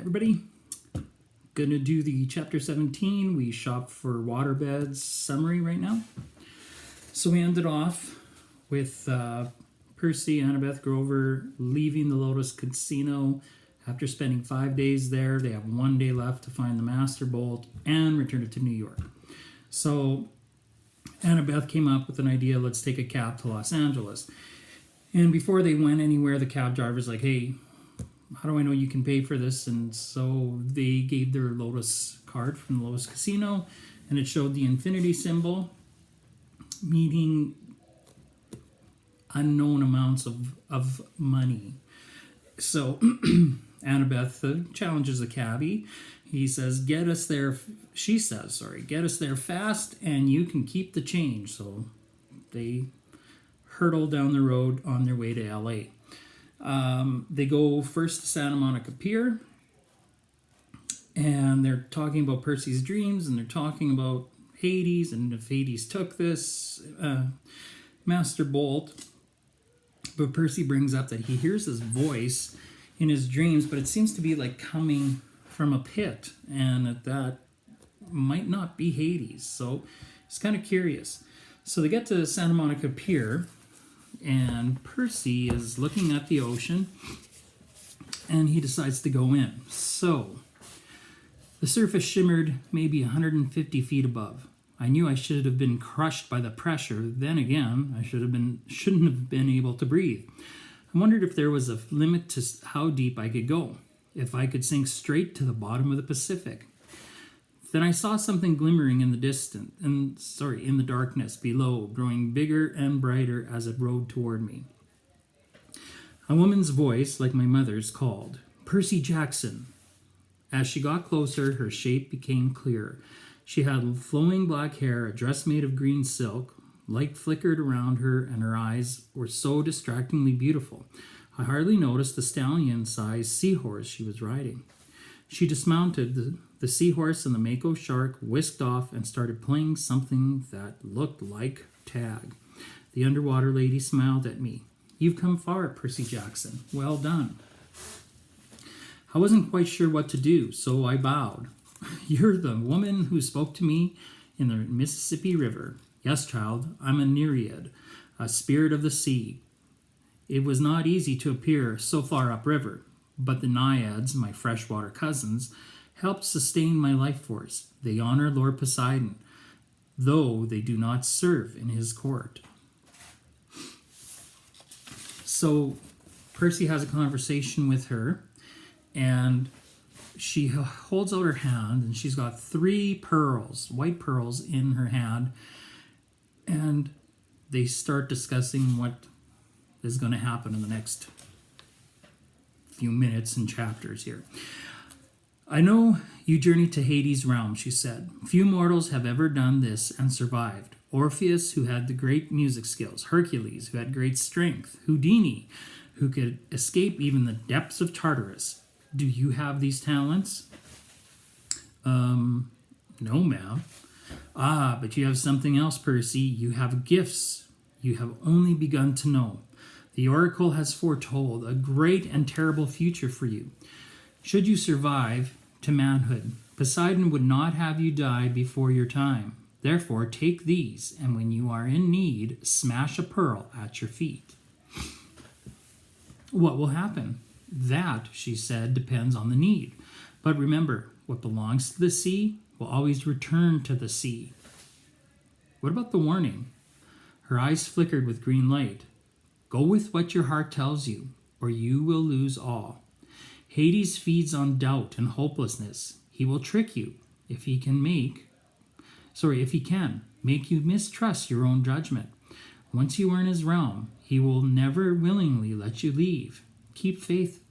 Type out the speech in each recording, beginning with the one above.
Everybody, gonna do the chapter 17. We shop for waterbeds summary right now. So we ended off with Percy, Annabeth Grover leaving the Lotus Casino after spending 5 days there. They have 1 day left to find the Master Bolt and return it to New York. So Annabeth came up with an idea, let's take a cab to Los Angeles. And before they went anywhere, the cab driver's like, hey, how do I know you can pay for this? And so they gave their Lotus card from the Lotus Casino, and it showed the infinity symbol, meaning unknown amounts of money. So Annabeth challenges the cabbie. He says, get us there. She says, sorry, get us there fast, and you can keep the change. So they hurtle down the road on their way to LA. They go first to Santa Monica Pier, and they're talking about Percy's dreams, and they're talking about Hades, and if Hades took this Master Bolt. But Percy brings up that he hears his voice in his dreams, but it seems to be like coming from a pit, and that might not be Hades. So it's kind of curious. So they get to Santa Monica Pier, and Percy is looking at the ocean, and he decides to go in. So the surface shimmered maybe 150 feet above. I knew I should have been crushed by the pressure. Then again, I shouldn't have been able to breathe. I wondered if there was a limit to how deep I could go, if I could sink straight to the bottom of the Pacific. Then I saw something glimmering in the darkness below, growing bigger and brighter as it rode toward me. A woman's voice, like my mother's, called, "Percy Jackson." As she got closer, her shape became clearer. She had flowing black hair, a dress made of green silk. Light flickered around her, and her eyes were so distractingly beautiful. I hardly noticed the stallion-sized seahorse she was riding. She dismounted. The seahorse and the mako shark whisked off and started playing something that looked like tag. The underwater lady smiled at me. "You've come far, Percy Jackson. Well done." I wasn't quite sure what to do, so I bowed. "You're the woman who spoke to me in the Mississippi River." "Yes, child, I'm a Nereid, a spirit of the sea. It was not easy to appear so far upriver, but the Naiads, my freshwater cousins, helped sustain my life force. They honor Lord Poseidon, though they do not serve in his court." So Percy has a conversation with her, and she holds out her hand, and she's got 3 pearls, white pearls, in her hand, and they start discussing what is going to happen in the next few minutes and chapters here. "I know you journeyed to Hades' realm," she said. "Few mortals have ever done this and survived. Orpheus, who had the great music skills, Hercules, who had great strength, Houdini, who could escape even the depths of Tartarus. Do you have these talents?" No, ma'am." "Ah, but you have something else, Percy. You have gifts you have only begun to know. The oracle has foretold a great and terrible future for you. Should you survive to manhood, Poseidon would not have you die before your time. Therefore, take these, and when you are in need, smash a pearl at your feet." "What will happen?" "That," she said, "depends on the need. But remember, what belongs to the sea will always return to the sea." "What about the warning?" Her eyes flickered with green light. "Go with what your heart tells you, or you will lose all. Hades feeds on doubt and hopelessness. He will trick you if he can make you mistrust your own judgment. Once you are in his realm, he will never willingly let you leave. Keep faith.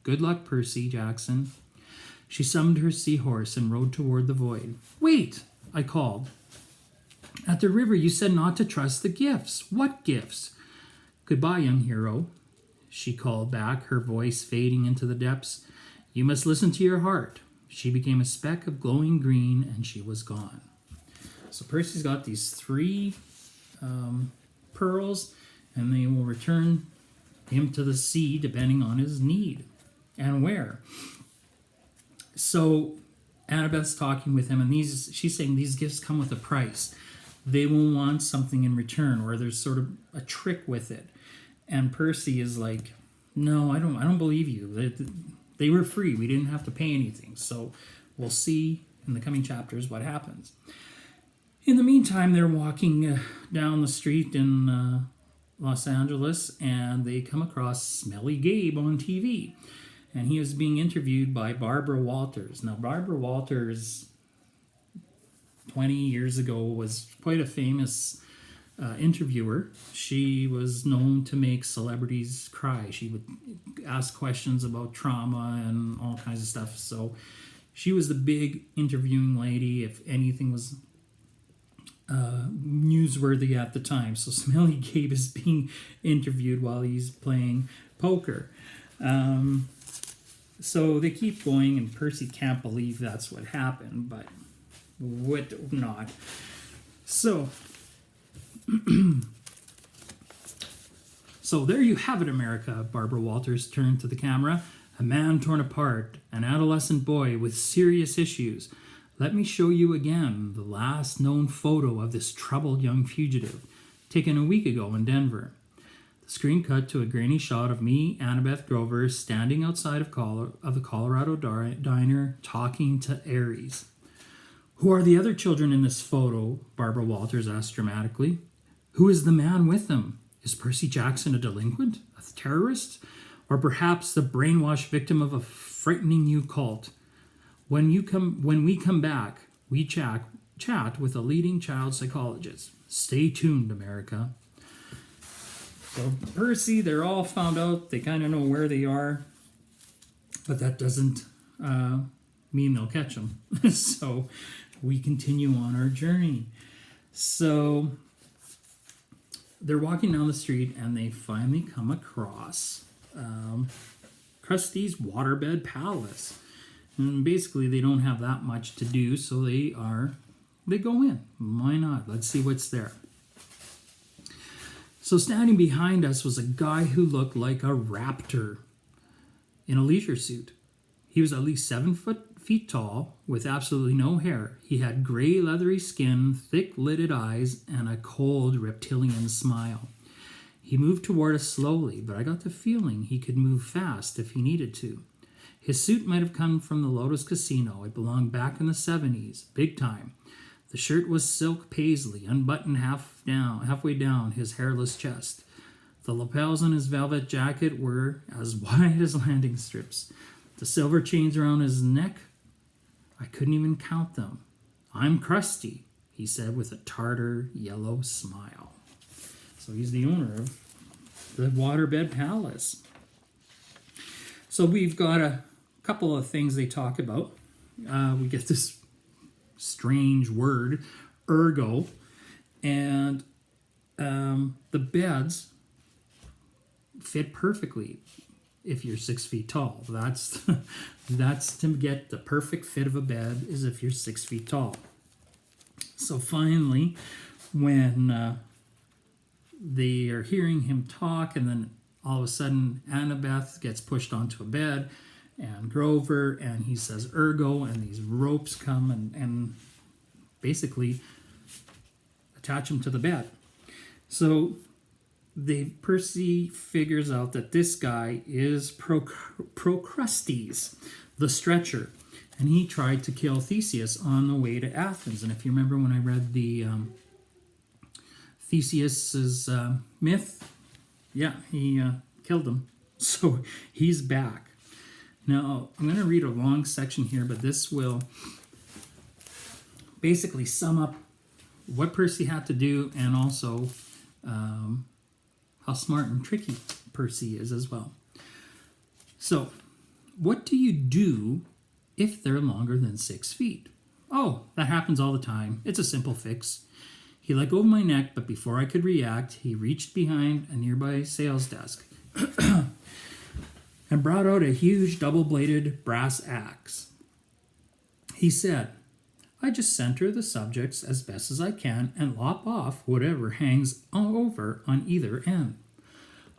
Good luck, Percy Jackson." She summoned her seahorse and rode toward the void. "Wait," I called. "At the river you said not to trust the gifts. What gifts?" "Goodbye, young hero," she called back, her voice fading into the depths. "You must listen to your heart." She became a speck of glowing green, and she was gone. So Percy's got these 3 pearls, and they will return him to the sea depending on his need and where. So Annabeth's talking with him, and she's saying these gifts come with a price. They will want something in return, or there's sort of a trick with it. And Percy is like, no, I don't believe you. They were free. We didn't have to pay anything. So we'll see in the coming chapters what happens. In the meantime, they're walking down the street in Los Angeles, and they come across Smelly Gabe on TV. And he is being interviewed by Barbara Walters. Now, Barbara Walters, 20 years ago, was quite a famous interviewer. She was known to make celebrities cry. She would ask questions about trauma and all kinds of stuff. So she was the big interviewing lady if anything was newsworthy at the time. So Smelly Gabe is being interviewed while he's playing poker. So they keep going, and Percy can't believe that's what happened, but what not. So, so there you have it, America. Barbara Walters turned to the camera. A man torn apart, an adolescent boy with serious issues. Let me show you again the last known photo of this troubled young fugitive, taken a week ago in Denver. The screen cut to a grainy shot of me, Annabeth Grover, standing outside of the Colorado diner, talking to Aries. Who are the other children in this photo? Barbara Walters asked dramatically. Who is the man with them? Is Percy Jackson a delinquent, a terrorist, or perhaps the brainwashed victim of a frightening new cult? When we come back, we chat with a leading child psychologist. Stay tuned, America. So Percy, they're all found out. They kind of know where they are, but that doesn't mean they'll catch them. So we continue on our journey. So they're walking down the street, and they finally come across Krusty's waterbed palace. And basically, they don't have that much to do, so they go in. Why not? Let's see what's there. So standing behind us was a guy who looked like a raptor in a leisure suit. He was at least 7 feet tall, with absolutely no hair. He had gray leathery skin, thick-lidded eyes, and a cold reptilian smile. He moved toward us slowly, but I got the feeling he could move fast if he needed to. His suit might have come from the Lotus Casino. It belonged back in the 70s, big time. The shirt was silk paisley, unbuttoned halfway down his hairless chest. The lapels on his velvet jacket were as wide as landing strips. The silver chains around his neck, I couldn't even count them. I'm Krusty, he said with a tartar yellow smile. So he's the owner of the Waterbed Palace. So we've got a couple of things they talk about. We get this strange word, ergo, and the beds fit perfectly if you're 6 feet tall. That's to get the perfect fit of a bed is if you're 6 feet tall. So finally, when they are hearing him talk, and then all of a sudden Annabeth gets pushed onto a bed, and Grover, and he says ergo, and these ropes come and basically attach him to the bed. So Percy figures out that this guy is Procrustes, the stretcher, and he tried to kill Theseus on the way to Athens. And if you remember when I read the Theseus's myth, yeah, he killed him. So he's back. Now, I'm going to read a long section here, but this will basically sum up what Percy had to do, and also how smart and tricky Percy is as well. So, what do you do if they're longer than 6 feet? Oh, that happens all the time. It's a simple fix. He let go of my neck, but before I could react, he reached behind a nearby sales desk and brought out a huge double-bladed brass axe. He said, I just center the subjects as best as I can and lop off whatever hangs over on either end.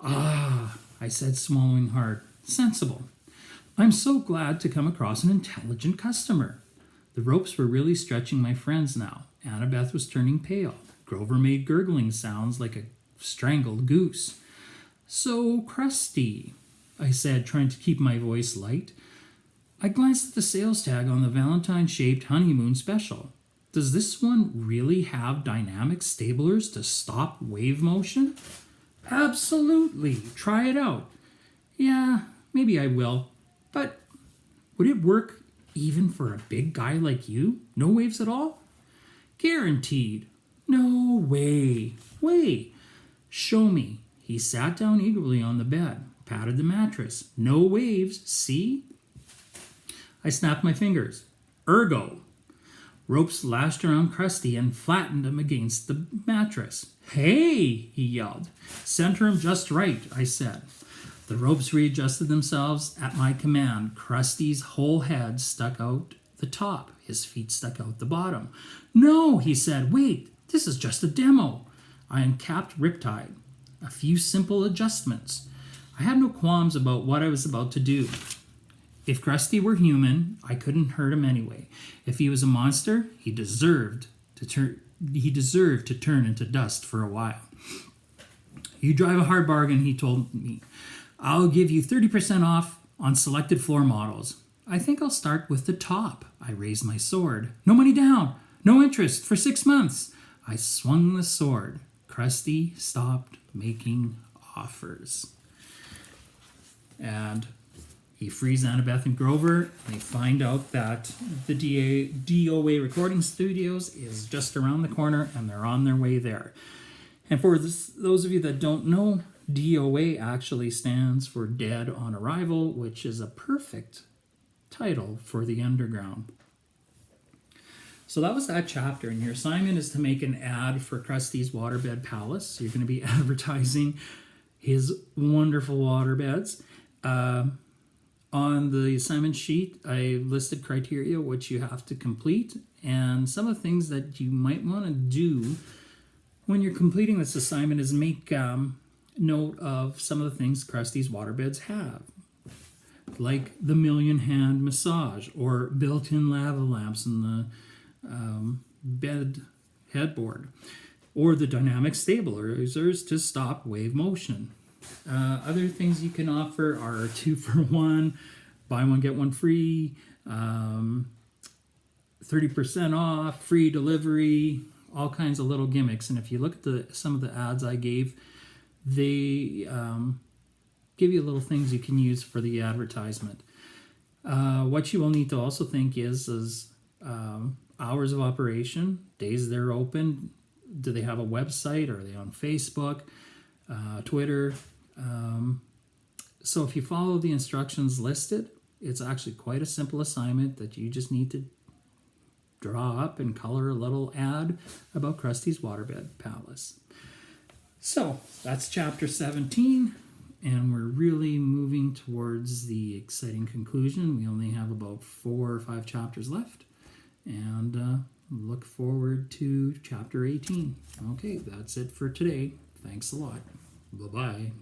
Ah, I said, swallowing hard. Sensible. I'm so glad to come across an intelligent customer. The ropes were really stretching my friends now. Annabeth was turning pale. Grover made gurgling sounds like a strangled goose. So crusty, I said, trying to keep my voice light. I glanced at the sales tag on the Valentine-shaped honeymoon special. Does this one really have dynamic stablers to stop wave motion? Absolutely. Try it out. Yeah, maybe I will. But would it work even for a big guy like you? No waves at all? Guaranteed. No way. Wait. Show me. He sat down eagerly on the bed, patted the mattress. No waves, see? I snapped my fingers. Ergo. Ropes lashed around Krusty and flattened him against the mattress. Hey, he yelled. Center him just right, I said. The ropes readjusted themselves at my command. Krusty's whole head stuck out the top. His feet stuck out the bottom. No, he said. Wait, this is just a demo. I uncapped Riptide. A few simple adjustments. I had no qualms about what I was about to do. If Krusty were human, I couldn't hurt him anyway. If he was a monster, he deserved to turn into dust for a while. You drive a hard bargain, he told me. I'll give you 30% off on selected floor models. I think I'll start with the top. I raised my sword. No money down. No interest for 6 months. I swung the sword. Krusty stopped making offers. And he frees Annabeth and Grover. And they find out that the DOA Recording Studios is just around the corner, and they're on their way there. And for those of you that don't know, DOA actually stands for Dead on Arrival, which is a perfect title for the Underground. So that was that chapter, and your assignment is to make an ad for Krusty's Waterbed Palace. So you're going to be advertising his wonderful waterbeds. On the assignment sheet, I listed criteria which you have to complete, and some of the things that you might want to do when you're completing this assignment is make note of some of the things Krusty's waterbeds have, like the million hand massage or built-in lava lamps in the bed headboard, or the dynamic stabilizers to stop wave motion. Other things you can offer are 2-for-1, buy one get one free, 30% off, free delivery, all kinds of little gimmicks. And if you look at some of the ads I gave, they give you little things you can use for the advertisement. What you will need to also think is hours of operation, days they're open, do they have a website, are they on Facebook, Twitter? So if you follow the instructions listed, it's actually quite a simple assignment that you just need to draw up and color a little ad about Krusty's Waterbed Palace. So that's chapter 17, and we're really moving towards the exciting conclusion. We only have about 4 or 5 chapters left, and look forward to chapter 18. Okay, that's it for today. Thanks a lot. Bye-bye.